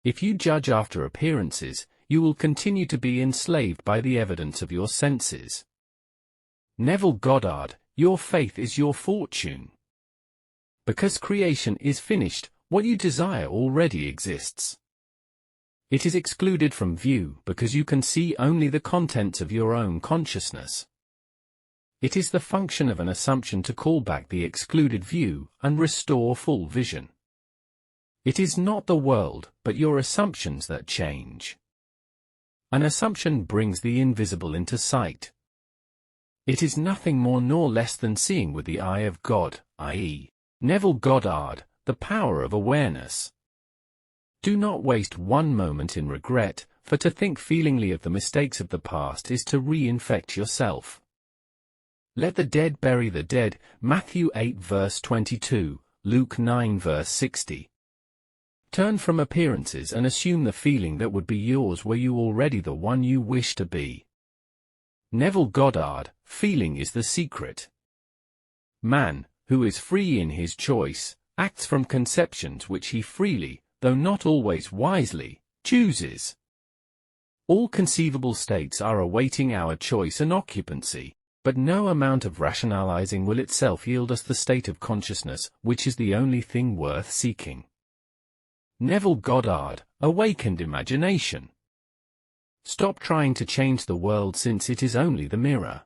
If you judge after appearances, you will continue to be enslaved by the evidence of your senses. Neville Goddard, your faith is your fortune. Because creation is finished, what you desire already exists. It is excluded from view because you can see only the contents of your own consciousness. It is the function of an assumption to call back the excluded view and restore full vision. It is not the world, but your assumptions that change. An assumption brings the invisible into sight. It is nothing more nor less than seeing with the eye of God, i.e., Neville Goddard, the power of awareness. Do not waste one moment in regret, for to think feelingly of the mistakes of the past is to reinfect yourself. Let the dead bury the dead, Matthew 8 verse 22, Luke 9 verse 60. Turn from appearances and assume the feeling that would be yours were you already the one you wish to be. Neville Goddard, feeling is the secret. Man, who is free in his choice, acts from conceptions which he freely, though not always wisely, chooses. All conceivable states are awaiting our choice and occupancy, but no amount of rationalizing will itself yield us the state of consciousness, which is the only thing worth seeking. Neville Goddard, awakened imagination. Stop trying to change the world since it is only the mirror.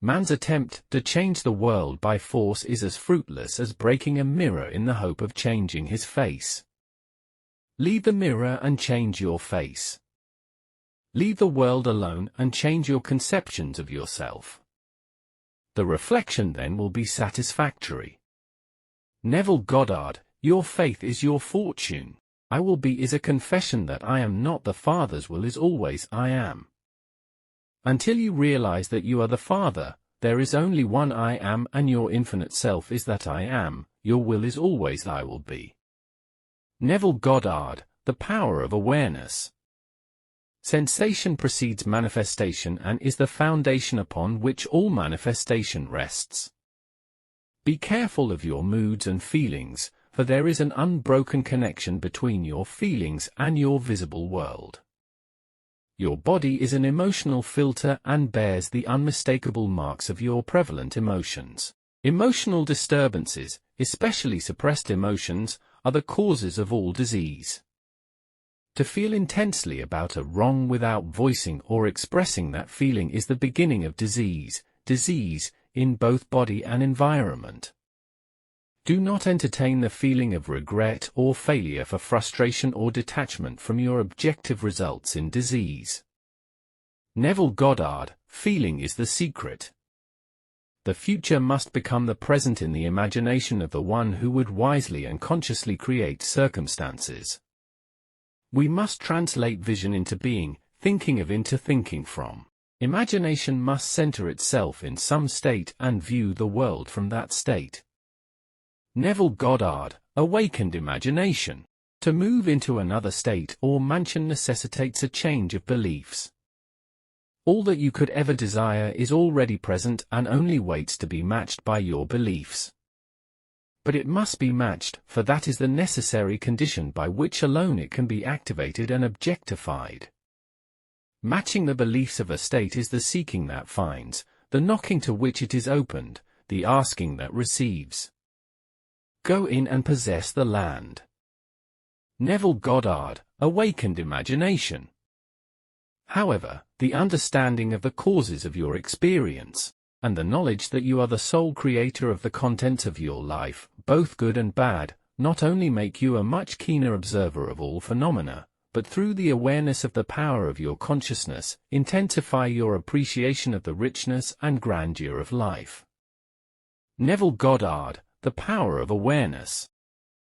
Man's attempt to change the world by force is as fruitless as breaking a mirror in the hope of changing his face. Leave the mirror and change your face. Leave the world alone and change your conceptions of yourself. The reflection then will be satisfactory. Neville Goddard, your faith is your fortune. I will be is a confession that I am not the Father's will is always I am. Until you realize that you are the Father, there is only one I am and your infinite self is that I am, your will is always I will be. Neville Goddard, the power of awareness. Sensation precedes manifestation and is the foundation upon which all manifestation rests. Be careful of your moods and feelings, for there is an unbroken connection between your feelings and your visible world. Your body is an emotional filter and bears the unmistakable marks of your prevalent emotions. Emotional disturbances, especially suppressed emotions, are the causes of all disease. To feel intensely about a wrong without voicing or expressing that feeling is the beginning of disease in both body and environment. Do not entertain the feeling of regret or failure for frustration or detachment from your objective results in disease. Neville Goddard, feeling is the secret. The future must become the present in the imagination of the one who would wisely and consciously create circumstances. We must translate vision into being, thinking of into thinking from. Imagination must center itself in some state and view the world from that state. Neville Goddard, awakened imagination. To move into another state or mansion necessitates a change of beliefs. All that you could ever desire is already present and only waits to be matched by your beliefs. But it must be matched, for that is the necessary condition by which alone it can be activated and objectified. Matching the beliefs of a state is the seeking that finds, the knocking to which it is opened, the asking that receives. Go in and possess the land. Neville Goddard, awakened imagination. However, the understanding of the causes of your experience, and the knowledge that you are the sole creator of the contents of your life, both good and bad, not only make you a much keener observer of all phenomena, but through the awareness of the power of your consciousness, intensify your appreciation of the richness and grandeur of life. Neville Goddard, the power of awareness.